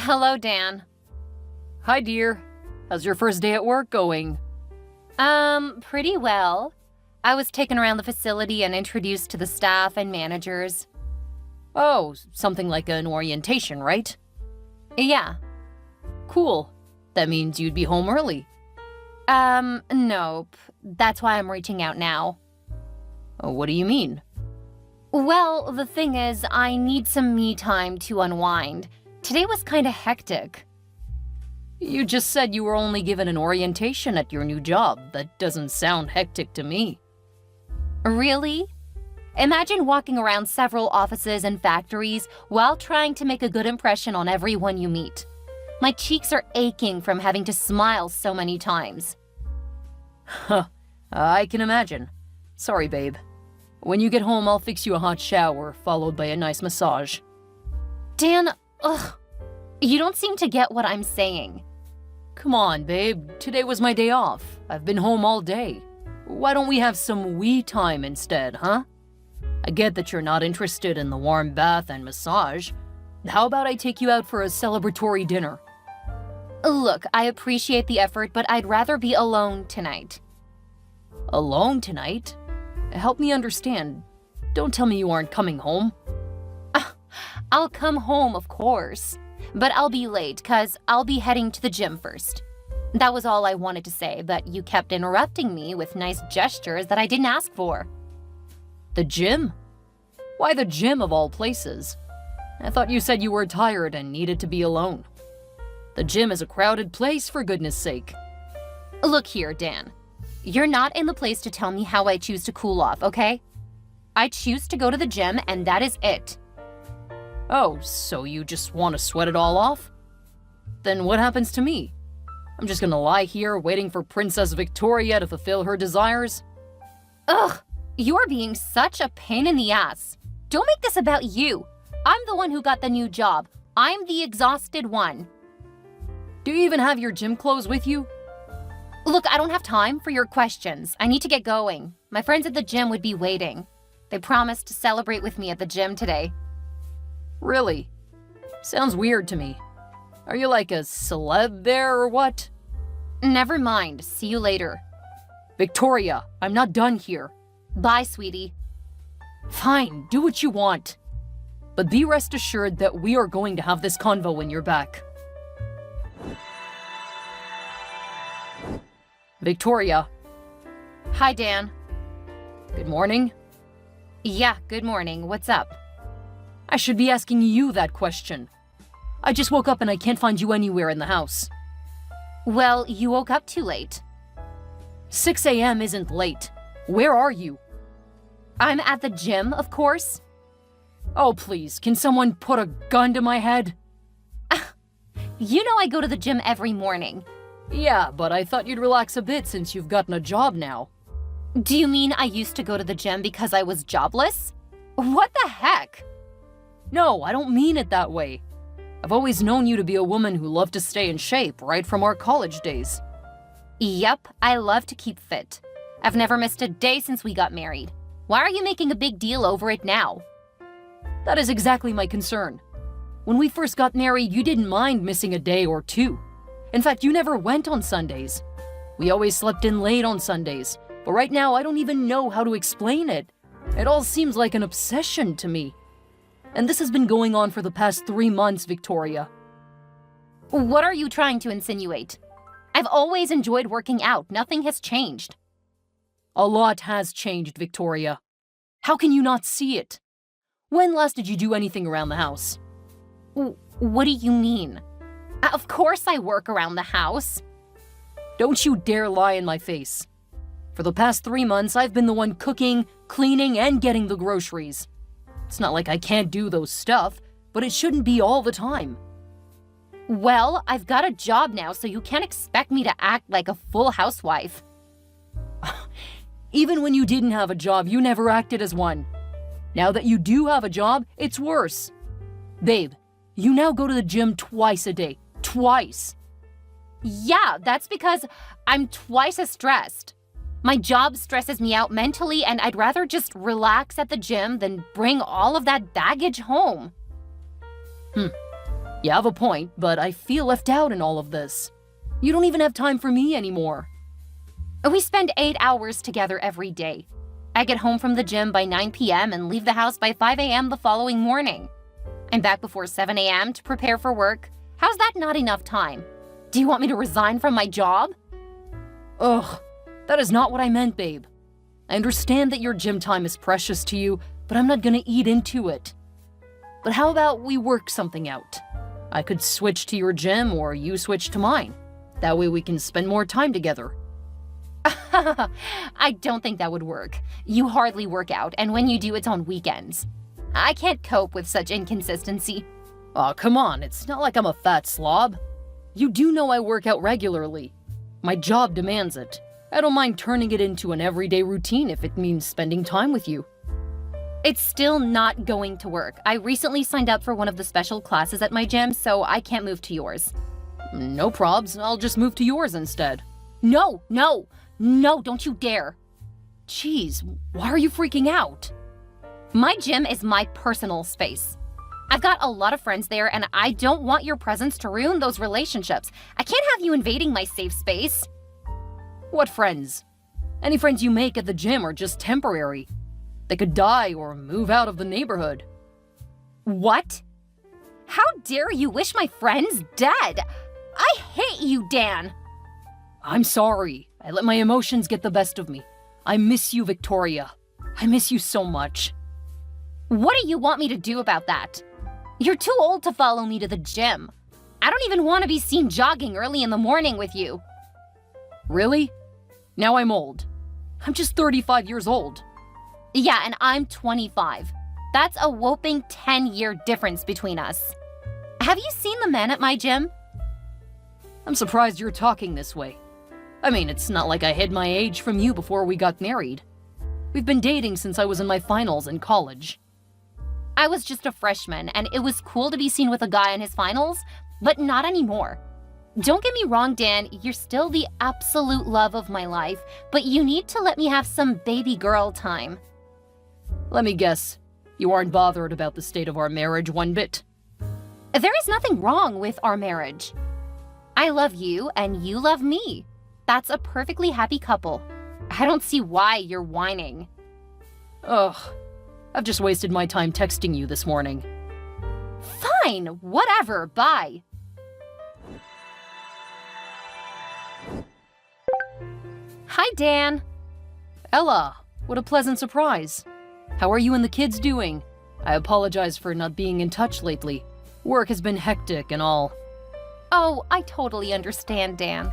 Hello, Dan. Hi, dear. How's your first day at work going? Pretty well. I was taken around the facility and introduced to the staff and managers. Oh, something like an orientation, right? Yeah. Cool. That means you'd be home early. Nope. That's why I'm reaching out now. Oh, what do you mean? Well, the thing is, I need some me time to unwind. Today was kinda hectic. You just said you were only given an orientation at your new job. That doesn't sound hectic to me. Really? Imagine walking around several offices and factories while trying to make a good impression on everyone you meet. My cheeks are aching from having to smile so many times. Huh, I can imagine. Sorry, babe. When you get home, I'll fix you a hot shower, followed by a nice massage. Dan, ugh. You don't seem to get what I'm saying. Come on, babe. Today was my day off. I've been home all day. Why don't we have some we time instead, huh? I get that you're not interested in the warm bath and massage. How about I take you out for a celebratory dinner? Look, I appreciate the effort, but I'd rather be alone tonight. Alone tonight? Help me understand. Don't tell me you aren't coming home. I'll come home, of course. But I'll be late, 'cause I'll be heading to the gym first. That was all I wanted to say, but you kept interrupting me with nice gestures that I didn't ask for. The gym? Why the gym of all places? I thought you said you were tired and needed to be alone. The gym is a crowded place, for goodness sake. Look here, Dan. You're not in the place to tell me how I choose to cool off, okay? I choose to go to the gym, and that is it. Oh, so you just want to sweat it all off? Then what happens to me? I'm just gonna lie here waiting for Princess Victoria to fulfill her desires? Ugh, you're being such a pain in the ass. Don't make this about you. I'm the one who got the new job. I'm the exhausted one. Do you even have your gym clothes with you? Look, I don't have time for your questions. I need to get going. My friends at the gym would be waiting. They promised to celebrate with me at the gym today. Really? Sounds weird to me. Are you like a celeb there or what? Never mind. See you later. Victoria, I'm not done here. Bye, sweetie. Fine, do what you want. But be rest assured that we are going to have this convo when you're back. Victoria. Hi, Dan. Good morning. Yeah, good morning. What's up? I should be asking you that question. I just woke up and I can't find you anywhere in the house. Well, you woke up too late. 6 a.m. isn't late. Where are you? I'm at the gym, of course. Oh, please, can someone put a gun to my head? You know I go to the gym every morning. Yeah, but I thought you'd relax a bit since you've gotten a job now. Do you mean I used to go to the gym because I was jobless? What the heck? No, I don't mean it that way. I've always known you to be a woman who loved to stay in shape, right from our college days. Yep, I love to keep fit. I've never missed a day since we got married. Why are you making a big deal over it now? That is exactly my concern. When we first got married, you didn't mind missing a day or two. In fact, you never went on Sundays. We always slept in late on Sundays, but right now I don't even know how to explain it. It all seems like an obsession to me. And this has been going on for the past 3 months, Victoria. What are you trying to insinuate? I've always enjoyed working out. Nothing has changed. A lot has changed, Victoria. How can you not see it? When last did you do anything around the house? What do you mean? Of course I work around the house. Don't you dare lie in my face. For the past 3 months, I've been the one cooking, cleaning, and getting the groceries. It's not like I can't do those stuff, but it shouldn't be all the time. Well, I've got a job now, so you can't expect me to act like a full housewife. Even when you didn't have a job, you never acted as one. Now that you do have a job, it's worse. Babe, you now go to the gym twice a day. Twice. Yeah, that's because I'm twice as stressed. My job stresses me out mentally, and I'd rather just relax at the gym than bring all of that baggage home. You have a point, but I feel left out in all of this. You don't even have time for me anymore. We spend 8 hours together every day. I get home from the gym by 9 p.m. and leave the house by 5 a.m. the following morning. I'm back before 7 a.m. to prepare for work. How's that not enough time? Do you want me to resign from my job? Ugh, that is not what I meant, babe. I understand that your gym time is precious to you, but I'm not gonna eat into it. But how about we work something out? I could switch to your gym or you switch to mine. That way we can spend more time together. I don't think that would work. You hardly work out, and when you do, it's on weekends. I can't cope with such inconsistency. Aw, come on, it's not like I'm a fat slob. You do know I work out regularly. My job demands it. I don't mind turning it into an everyday routine if it means spending time with you. It's still not going to work. I recently signed up for one of the special classes at my gym, so I can't move to yours. No probs, I'll just move to yours instead. No, don't you dare. Jeez, why are you freaking out? My gym is my personal space. I've got a lot of friends there, and I don't want your presence to ruin those relationships. I can't have you invading my safe space. What friends? Any friends you make at the gym are just temporary. They could die or move out of the neighborhood. What? How dare you wish my friends dead? I hate you, Dan. I'm sorry. I let my emotions get the best of me. I miss you, Victoria. I miss you so much. What do you want me to do about that? You're too old to follow me to the gym. I don't even want to be seen jogging early in the morning with you. Really? Now I'm old. I'm just 35 years old. Yeah, and I'm 25. That's a whopping 10-year difference between us. Have you seen the men at my gym? I'm surprised you're talking this way. I mean, it's not like I hid my age from you before we got married. We've been dating since I was in my finals in college. I was just a freshman, and it was cool to be seen with a guy in his finals, but not anymore. Don't get me wrong, Dan, you're still the absolute love of my life, but you need to let me have some baby girl time. Let me guess, you aren't bothered about the state of our marriage one bit. There is nothing wrong with our marriage. I love you, and you love me. That's a perfectly happy couple. I don't see why you're whining. Ugh, I've just wasted my time texting you this morning. Fine, whatever, bye. Hi, Dan. Ella, what a pleasant surprise. How are you and the kids doing? I apologize for not being in touch lately. Work has been hectic and all. Oh, I totally understand, Dan.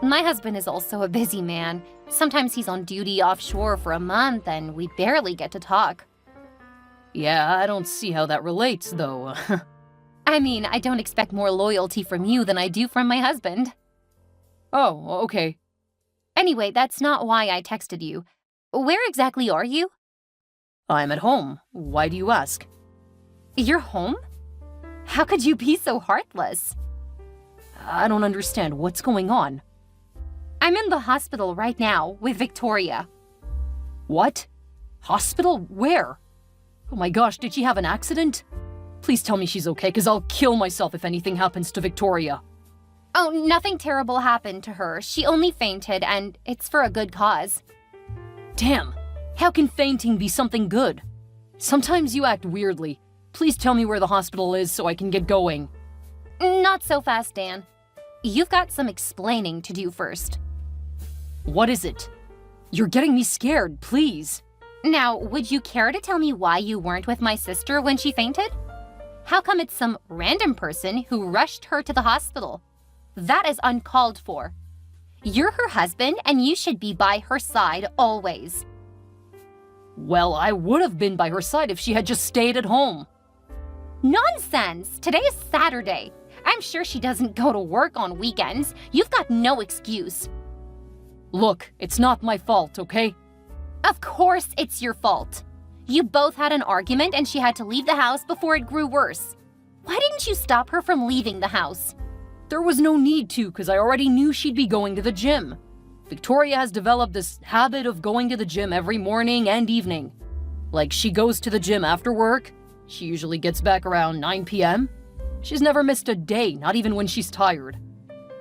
My husband is also a busy man. Sometimes he's on duty offshore for a month and we barely get to talk. Yeah, I don't see how that relates, though. I mean, I don't expect more loyalty from you than I do from my husband. Oh, okay. Anyway, that's not why I texted you. Where exactly are you? I'm at home. Why do you ask? You're home? How could you be so heartless? I don't understand. What's going on? I'm in the hospital right now with Victoria. What? Hospital? Where? Oh my gosh, did she have an accident? Please tell me she's okay, because I'll kill myself if anything happens to Victoria. Oh, nothing terrible happened to her. She only fainted, and it's for a good cause. Damn, how can fainting be something good? Sometimes you act weirdly. Please tell me where the hospital is so I can get going. Not so fast, Dan. You've got some explaining to do first. What is it? You're getting me scared, please. Now, would you care to tell me why you weren't with my sister when she fainted? How come it's some random person who rushed her to the hospital? That is uncalled for. You're her husband, and you should be by her side always. Well, I would have been by her side if she had just stayed at home. Nonsense! Today is Saturday. I'm sure she doesn't go to work on weekends. You've got no excuse. Look, it's not my fault, okay? Of course it's your fault. You both had an argument and she had to leave the house before it grew worse. Why didn't you stop her from leaving the house? There was no need to, because I already knew she'd be going to the gym. Victoria has developed this habit of going to the gym every morning and evening. Like, she goes to the gym after work. She usually gets back around 9 p.m. She's never missed a day, not even when she's tired.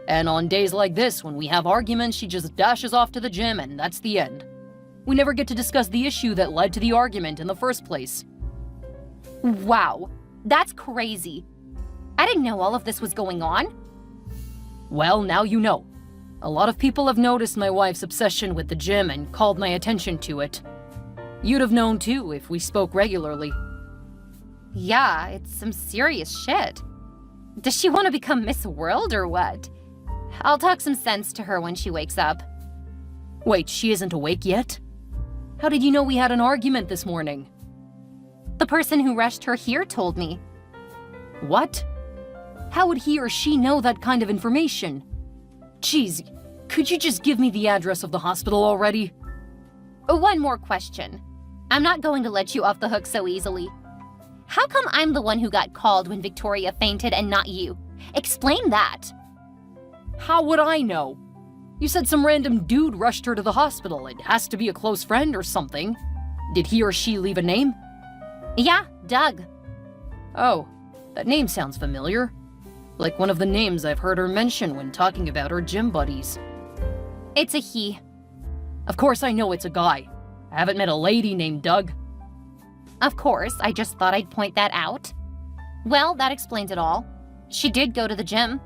And on days like this, when we have arguments, she just dashes off to the gym and that's the end. We never get to discuss the issue that led to the argument in the first place. Wow, that's crazy. I didn't know all of this was going on. Well, now you know. A lot of people have noticed my wife's obsession with the gym and called my attention to it. You'd have known too if we spoke regularly. Yeah, it's some serious shit. Does she want to become Miss World or what? I'll talk some sense to her when she wakes up. Wait, she isn't awake yet? How did you know we had an argument this morning? The person who rushed her here told me. What? How would he or she know that kind of information? Jeez, could you just give me the address of the hospital already? One more question. I'm not going to let you off the hook so easily. How come I'm the one who got called when Victoria fainted and not you? Explain that. How would I know? You said some random dude rushed her to the hospital. It has to be a close friend or something. Did he or she leave a name? Yeah, Doug. Oh, that name sounds familiar. Like one of the names I've heard her mention when talking about her gym buddies. It's a he. Of course I know it's a guy. I haven't met a lady named Doug. Of course, I just thought I'd point that out. Well, that explains it all. She did go to the gym.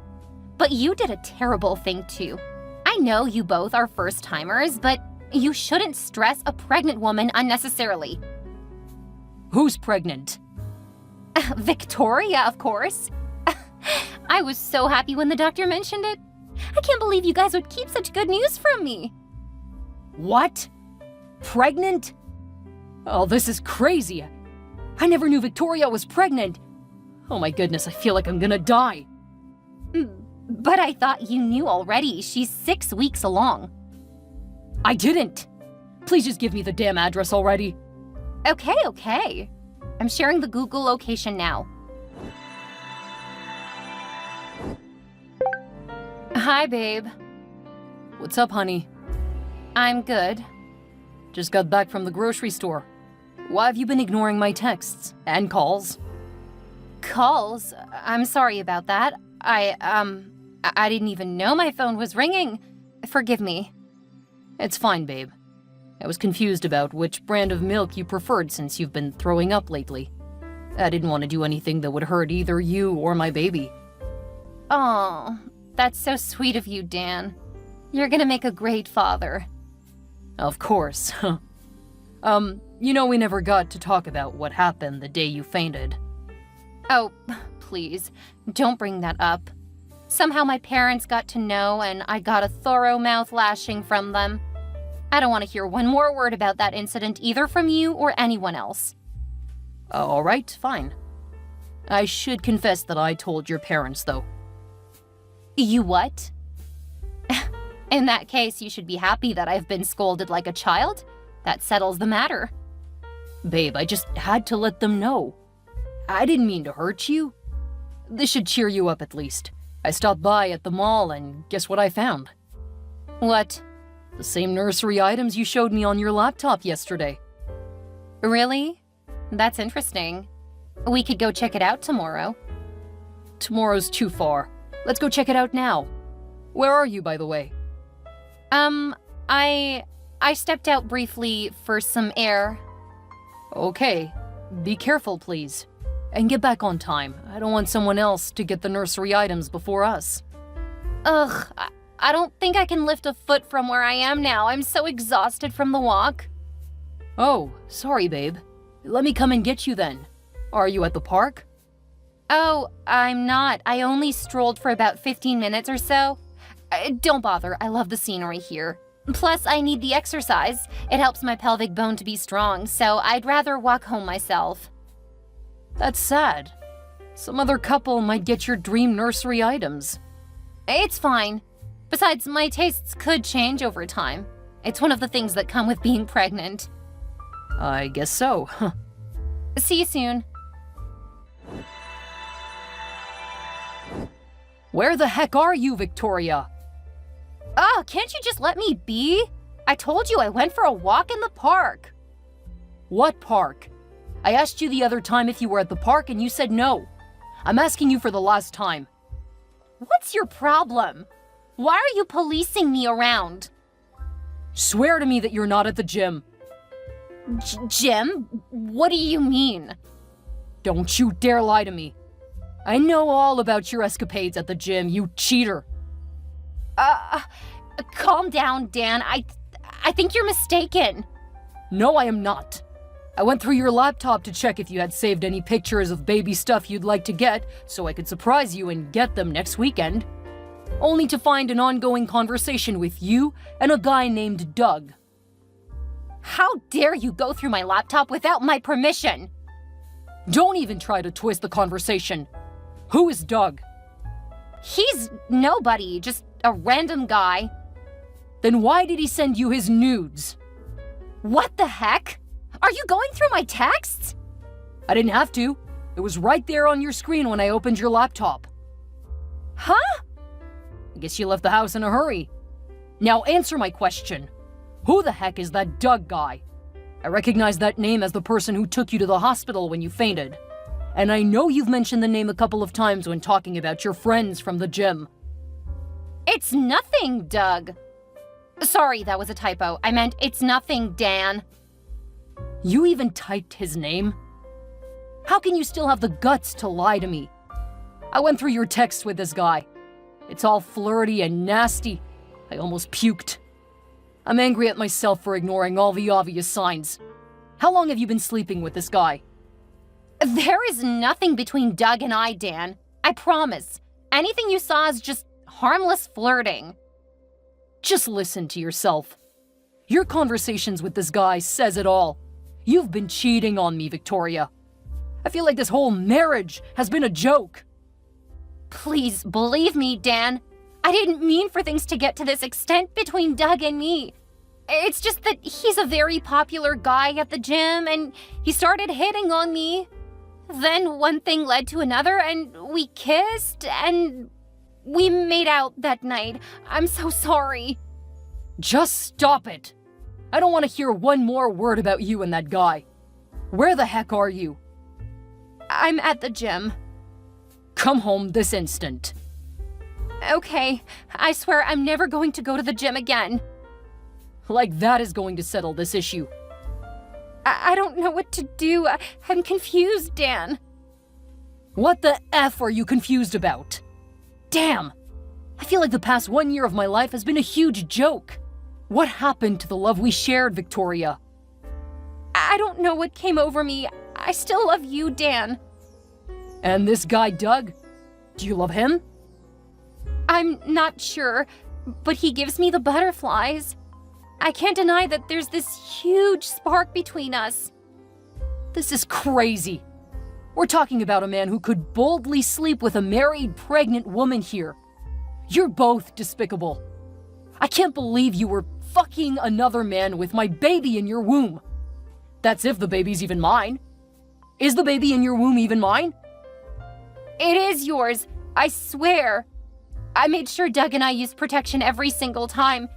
But you did a terrible thing too. I know you both are first-timers, but you shouldn't stress a pregnant woman unnecessarily. Who's pregnant? Victoria, of course. I was so happy when the doctor mentioned it. I can't believe you guys would keep such good news from me. What? Pregnant? Oh, this is crazy. I never knew Victoria was pregnant. Oh my goodness, I feel like I'm gonna die. But I thought you knew already. She's 6 weeks along. I didn't. Please just give me the damn address already. Okay. I'm sharing the Google location now. Hi, babe. What's up, honey? I'm good. Just got back from the grocery store. Why have you been ignoring my texts and calls? Calls? I'm sorry about that. I didn't even know my phone was ringing. Forgive me. It's fine, babe. I was confused about which brand of milk you preferred since you've been throwing up lately. I didn't want to do anything that would hurt either you or my baby. Oh, that's so sweet of you, Dan. You're gonna make a great father. Of course. You know we never got to talk about what happened the day you fainted. Oh, please, don't bring that up. Somehow my parents got to know and I got a thorough mouth lashing from them. I don't want to hear one more word about that incident either from you or anyone else. All right, fine. I should confess that I told your parents, though. You what? In that case, you should be happy that I've been scolded like a child. That settles the matter. Babe, I just had to let them know. I didn't mean to hurt you. This should cheer you up at least. I stopped by at the mall and guess what I found? What? The same nursery items you showed me on your laptop yesterday. Really? That's interesting. We could go check it out tomorrow. Tomorrow's too far. Let's go check it out now. Where are you, by the way? I stepped out briefly for some air. Okay. Be careful, please. And get back on time. I don't want someone else to get the nursery items before us. Ugh, I don't think I can lift a foot from where I am now. I'm so exhausted from the walk. Oh, sorry, babe. Let me come and get you then. Are you at the park? Oh, I'm not. I only strolled for about 15 minutes or so. Don't bother. I love the scenery here. Plus, I need the exercise. It helps my pelvic bone to be strong, so I'd rather walk home myself. That's sad. Some other couple might get your dream nursery items. It's fine. Besides, my tastes could change over time. It's one of the things that come with being pregnant. I guess so. See you soon. Where the heck are you, Victoria? Oh, can't you just let me be? I told you I went for a walk in the park. What park? I asked you the other time if you were at the park and you said no. I'm asking you for the last time. What's your problem? Why are you policing me around? Swear to me that you're not at the gym. Jim? What do you mean? Don't you dare lie to me. I know all about your escapades at the gym, you cheater. Calm down, Dan. I think you're mistaken. No, I am not. I went through your laptop to check if you had saved any pictures of baby stuff you'd like to get, so I could surprise you and get them next weekend. Only to find an ongoing conversation with you and a guy named Doug. How dare you go through my laptop without my permission? Don't even try to twist the conversation. Who is Doug? He's nobody, just a random guy. Then why did he send you his nudes? What the heck? Are you going through my texts? I didn't have to. It was right there on your screen when I opened your laptop. Huh? I guess you left the house in a hurry. Now answer my question. Who the heck is that Doug guy? I recognize that name as the person who took you to the hospital when you fainted. And I know you've mentioned the name a couple of times when talking about your friends from the gym. It's nothing, Doug. Sorry, that was a typo. I meant it's nothing, Dan. You even typed his name? How can you still have the guts to lie to me? I went through your texts with this guy. It's all flirty and nasty. I almost puked. I'm angry at myself for ignoring all the obvious signs. How long have you been sleeping with this guy? There is nothing between Doug and I, Dan. I promise. Anything you saw is just harmless flirting. Just listen to yourself. Your conversations with this guy says it all. You've been cheating on me, Victoria. I feel like this whole marriage has been a joke. Please, believe me, Dan. I didn't mean for things to get to this extent between Doug and me. It's just that he's a very popular guy at the gym, and he started hitting on me. Then one thing led to another, and we kissed, and we made out that night. I'm so sorry. Just stop it. I don't want to hear one more word about you and that guy. Where the heck are you? I'm at the gym. Come home this instant. Okay, I swear I'm never going to go to the gym again. Like that is going to settle this issue. I don't know what to do. I'm confused, Dan. What the F are you confused about? Damn! I feel like the past 1 year of my life has been a huge joke. What happened to the love we shared, Victoria? I don't know what came over me. I still love you, Dan. And this guy, Doug? Do you love him? I'm not sure, but he gives me the butterflies. I can't deny that there's this huge spark between us. This is crazy. We're talking about a man who could boldly sleep with a married, pregnant woman here. You're both despicable. I can't believe you were fucking another man with my baby in your womb. That's if the baby's even mine. Is the baby in your womb even mine? It is yours, I swear. I made sure Doug and I used protection every single time.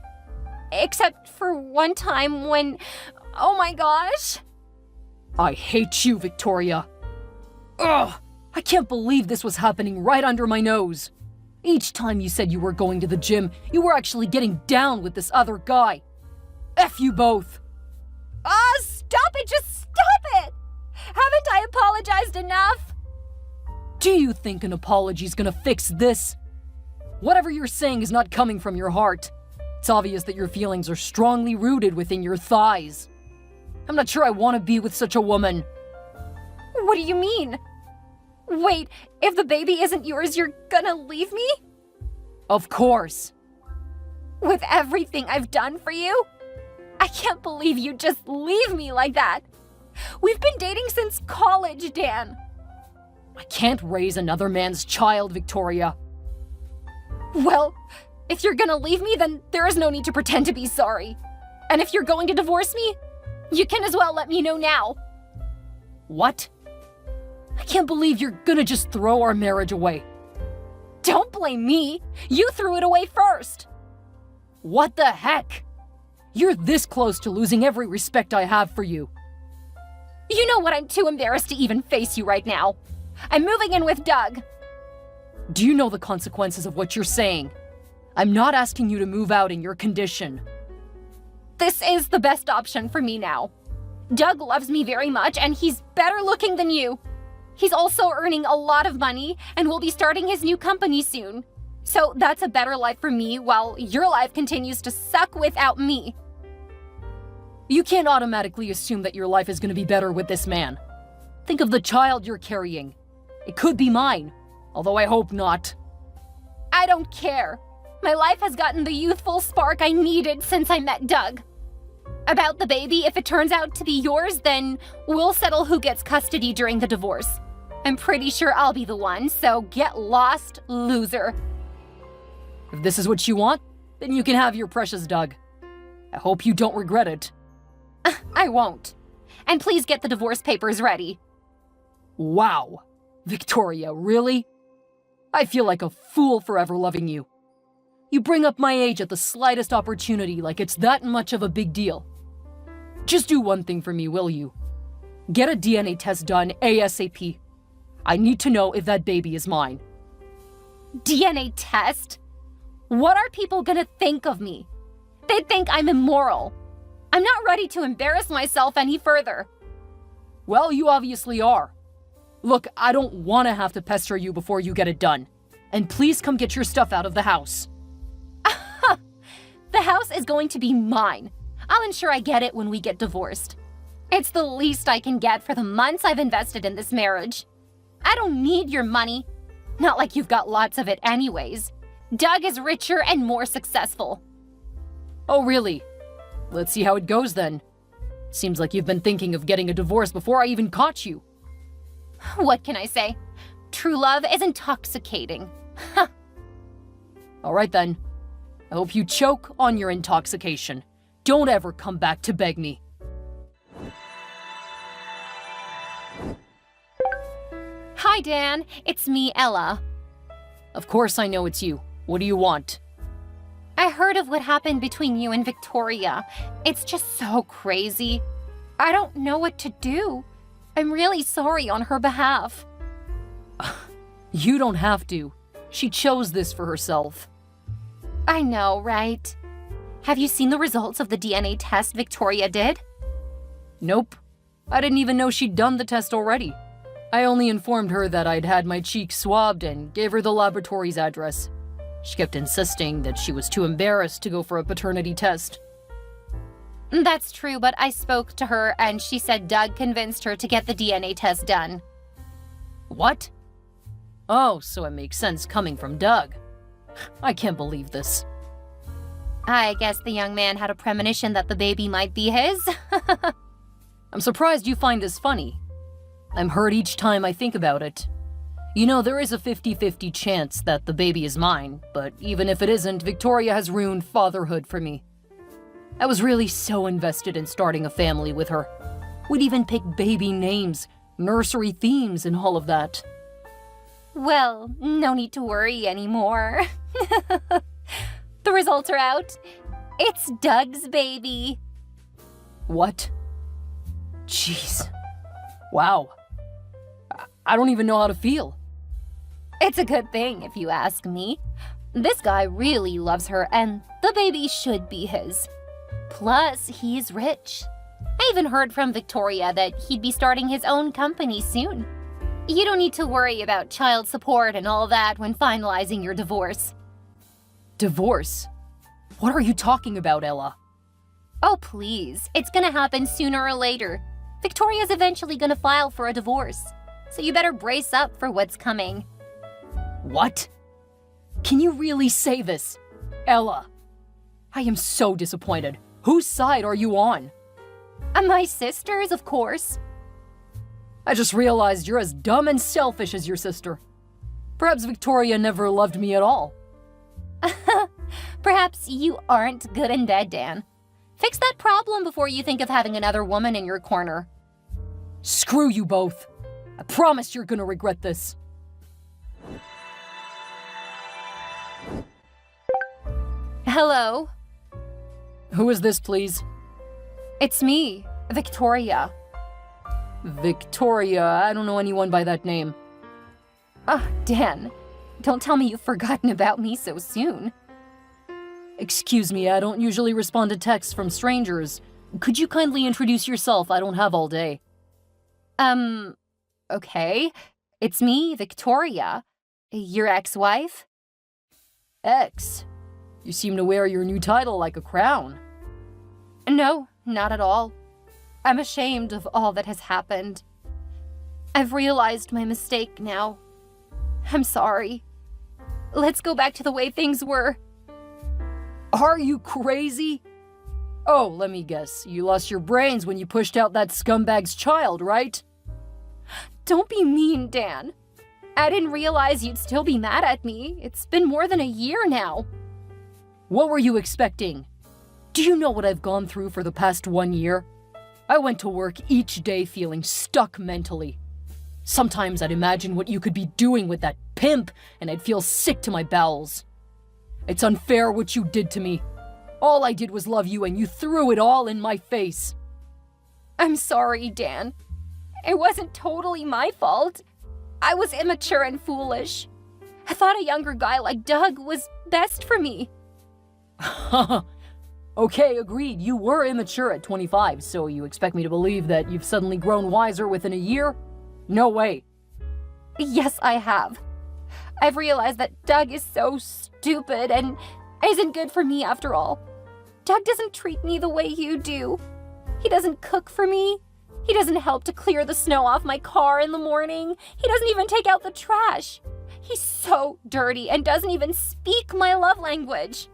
Except for one time when... Oh my gosh! I hate you, Victoria. Ugh! I can't believe this was happening right under my nose. Each time you said you were going to the gym, you were actually getting down with this other guy. F you both. Stop it! Just stop it! Haven't I apologized enough? Do you think an apology's gonna fix this? Whatever you're saying is not coming from your heart. It's obvious that your feelings are strongly rooted within your thighs. I'm not sure I want to be with such a woman. What do you mean? Wait, if the baby isn't yours, you're gonna leave me? Of course. With everything I've done for you? I can't believe you just leave me like that. We've been dating since college, Dan. I can't raise another man's child, Victoria. Well, if you're gonna leave me, then there is no need to pretend to be sorry. And if you're going to divorce me, you can as well let me know now. What? I can't believe you're gonna just throw our marriage away. Don't blame me. You threw it away first. What the heck? You're this close to losing every respect I have for you. You know what? I'm too embarrassed to even face you right now. I'm moving in with Doug. Do you know the consequences of what you're saying? I'm not asking you to move out in your condition. This is the best option for me now. Doug loves me very much, and he's better looking than you. He's also earning a lot of money and will be starting his new company soon. So that's a better life for me while your life continues to suck without me. You can't automatically assume that your life is going to be better with this man. Think of the child you're carrying. It could be mine, although I hope not. I don't care. My life has gotten the youthful spark I needed since I met Doug. About the baby, if it turns out to be yours, then we'll settle who gets custody during the divorce. I'm pretty sure I'll be the one, so get lost, loser. If this is what you want, then you can have your precious Doug. I hope you don't regret it. I won't. And please get the divorce papers ready. Wow. Victoria, really? I feel like a fool for ever loving you. You bring up my age at the slightest opportunity like it's that much of a big deal. Just do one thing for me, will you? Get a DNA test done ASAP. I need to know if that baby is mine. DNA test? What are people gonna think of me? They'd think I'm immoral. I'm not ready to embarrass myself any further. Well, you obviously are. Look, I don't want to have to pester you before you get it done. And please come get your stuff out of the house. The house is going to be mine. I'll ensure I get it when we get divorced. It's the least I can get for the months I've invested in this marriage. I don't need your money. Not like you've got lots of it anyways. Doug is richer and more successful. Oh, really? Let's see how it goes then. Seems like you've been thinking of getting a divorce before I even caught you. What can I say? True love is intoxicating. All right then. I hope you choke on your intoxication. Don't ever come back to beg me. Hi, Dan. It's me, Ella. Of course I know it's you. What do you want? I heard of what happened between you and Victoria. It's just so crazy. I don't know what to do. I'm really sorry on her behalf. You don't have to. She chose this for herself. I know, right? Have you seen the results of the DNA test Victoria did? Nope. I didn't even know she'd done the test already. I only informed her that I'd had my cheeks swabbed and gave her the laboratory's address. She kept insisting that she was too embarrassed to go for a paternity test. That's true, but I spoke to her and she said Doug convinced her to get the DNA test done. What? Oh, so it makes sense coming from Doug. I can't believe this. I guess the young man had a premonition that the baby might be his. I'm surprised you find this funny. I'm hurt each time I think about it. You know, there is a 50-50 chance that the baby is mine, but even if it isn't, Victoria has ruined fatherhood for me. I was really so invested in starting a family with her. We'd even pick baby names, nursery themes, and all of that. Well, no need to worry anymore. The results are out. It's Doug's baby. What? Jeez. Wow. I don't even know how to feel. It's a good thing, if you ask me. This guy really loves her, and the baby should be his. Plus, he's rich. I even heard from Victoria that he'd be starting his own company soon. You don't need to worry about child support and all that when finalizing your divorce. Divorce? What are you talking about, Ella? Oh, please. It's gonna happen sooner or later. Victoria's eventually gonna file for a divorce. So you better brace up for what's coming. What? Can you really say this? Ella, I am so disappointed. Whose side are you on? My sisters, of course. I just realized you're as dumb and selfish as your sister. Perhaps Victoria never loved me at all. Perhaps you aren't good in bed, Dan. Fix that problem before you think of having another woman in your corner. Screw you both. I promise you're gonna regret this. Hello? Who is this, please? It's me, Victoria. Victoria, I don't know anyone by that name. Dan, don't tell me you've forgotten about me so soon. Excuse me, I don't usually respond to texts from strangers. Could you kindly introduce yourself? I don't have all day. Okay. It's me, Victoria. Your ex-wife? Ex? You seem to wear your new title like a crown. No, not at all. I'm ashamed of all that has happened. I've realized my mistake now. I'm sorry. Let's go back to the way things were. Are you crazy? Oh, let me guess. You lost your brains when you pushed out that scumbag's child, right? Don't be mean, Dan. I didn't realize you'd still be mad at me. It's been more than a year now. What were you expecting? Do you know what I've gone through for the past 1 year? I went to work each day feeling stuck mentally. Sometimes I'd imagine what you could be doing with that pimp, and I'd feel sick to my bowels. It's unfair what you did to me. All I did was love you, and you threw it all in my face. I'm sorry, Dan. It wasn't totally my fault. I was immature and foolish. I thought a younger guy like Doug was best for me. Okay, agreed. You were immature at 25, so you expect me to believe that you've suddenly grown wiser within a year? No way. Yes, I have. I've realized that Doug is so stupid and isn't good for me after all. Doug doesn't treat me the way you do. He doesn't cook for me. He doesn't help to clear the snow off my car in the morning. He doesn't even take out the trash. He's so dirty and doesn't even speak my love language.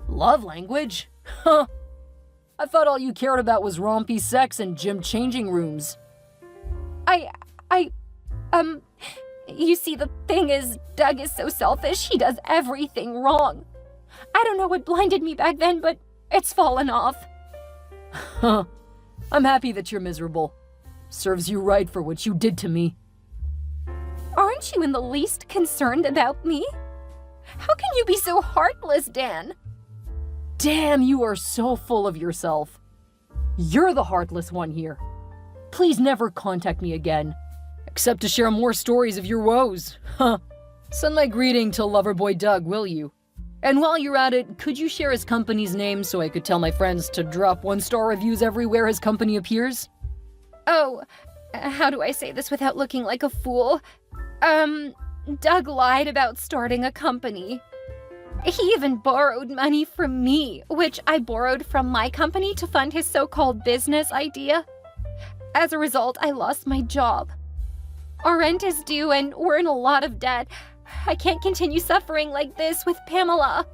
Love language? Huh. I thought all you cared about was rompy sex and gym changing rooms. You see, the thing is, Doug is so selfish, he does everything wrong. I don't know what blinded me back then, but it's fallen off. Huh. I'm happy that you're miserable. Serves you right for what you did to me. Aren't you in the least concerned about me? How can you be so heartless, Dan? Damn, you are so full of yourself. You're the heartless one here. Please never contact me again. Except to share more stories of your woes. Huh. Send my greeting to Loverboy Doug, will you? And while you're at it, could you share his company's name so I could tell my friends to drop 1-star reviews everywhere his company appears? Oh, how do I say this without looking like a fool? Doug lied about starting a company. He even borrowed money from me, which I borrowed from my company to fund his so-called business idea. As a result, I lost my job. Our rent is due and we're in a lot of debt. I can't continue suffering like this with Pamela.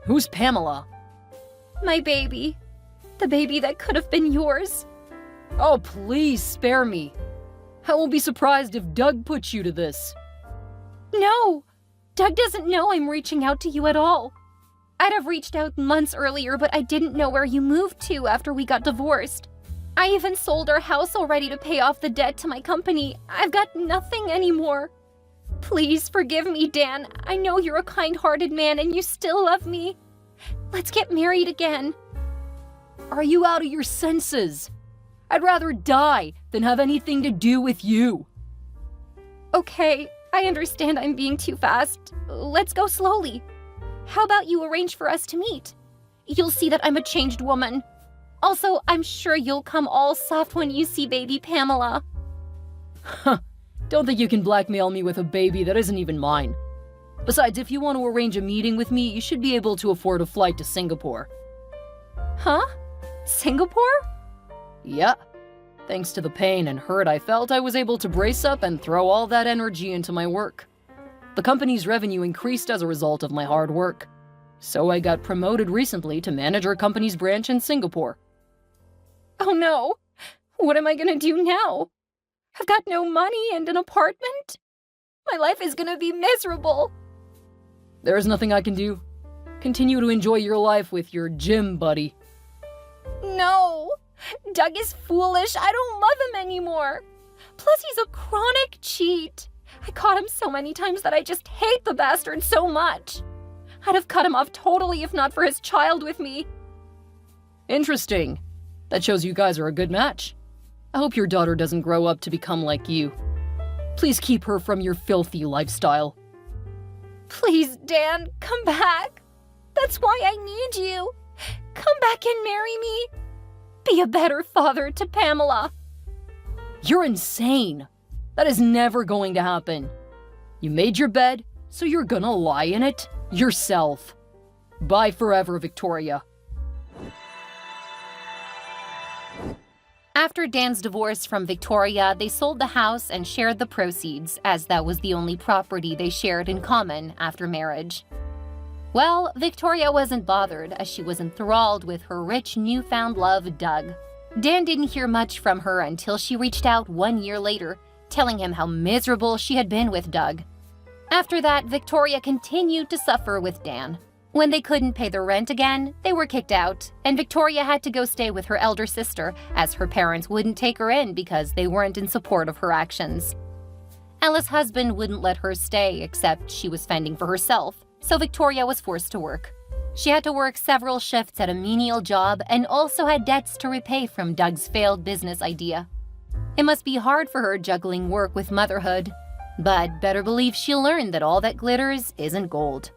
Who's Pamela? My baby. The baby that could have been yours. Oh, please spare me. I won't be surprised if Doug puts you to this. No! Doug doesn't know I'm reaching out to you at all. I'd have reached out months earlier, but I didn't know where you moved to after we got divorced. I even sold our house already to pay off the debt to my company. I've got nothing anymore. Please forgive me, Dan. I know you're a kind-hearted man and you still love me. Let's get married again. Are you out of your senses? I'd rather die than have anything to do with you. Okay, I understand I'm being too fast. Let's go slowly. How about you arrange for us to meet? You'll see that I'm a changed woman. Also, I'm sure you'll come all soft when you see baby Pamela. Huh. Don't think you can blackmail me with a baby that isn't even mine. Besides, if you want to arrange a meeting with me, you should be able to afford a flight to Singapore. Huh? Singapore? Yeah. Thanks to the pain and hurt I felt, I was able to brace up and throw all that energy into my work. The company's revenue increased as a result of my hard work. So I got promoted recently to manage our company's branch in Singapore. Oh no! What am I gonna do now? I've got no money and an apartment? My life is gonna be miserable. There's nothing I can do. Continue to enjoy your life with your gym buddy. No! Doug is foolish. I don't love him anymore. Plus, he's a chronic cheat. I caught him so many times that I just hate the bastard so much. I'd have cut him off totally if not for his child with me. Interesting. That shows you guys are a good match. I hope your daughter doesn't grow up to become like you. Please keep her from your filthy lifestyle. Please, Dan, come back. That's why I need you. Come back and marry me. Be a better father to Pamela. You're insane. That is never going to happen. You made your bed, so you're gonna lie in it yourself. Bye forever, Victoria. After Dan's divorce from Victoria, they sold the house and shared the proceeds, as that was the only property they shared in common after marriage. Well, Victoria wasn't bothered, as she was enthralled with her rich newfound love, Doug. Dan didn't hear much from her until she reached out 1 year later, telling him how miserable she had been with Doug. After that, Victoria continued to suffer with Dan. When they couldn't pay their rent again, they were kicked out, and Victoria had to go stay with her elder sister, as her parents wouldn't take her in because they weren't in support of her actions. Ella's husband wouldn't let her stay, except she was fending for herself, so Victoria was forced to work. She had to work several shifts at a menial job and also had debts to repay from Doug's failed business idea. It must be hard for her juggling work with motherhood, but better believe she'll learn that all that glitters isn't gold.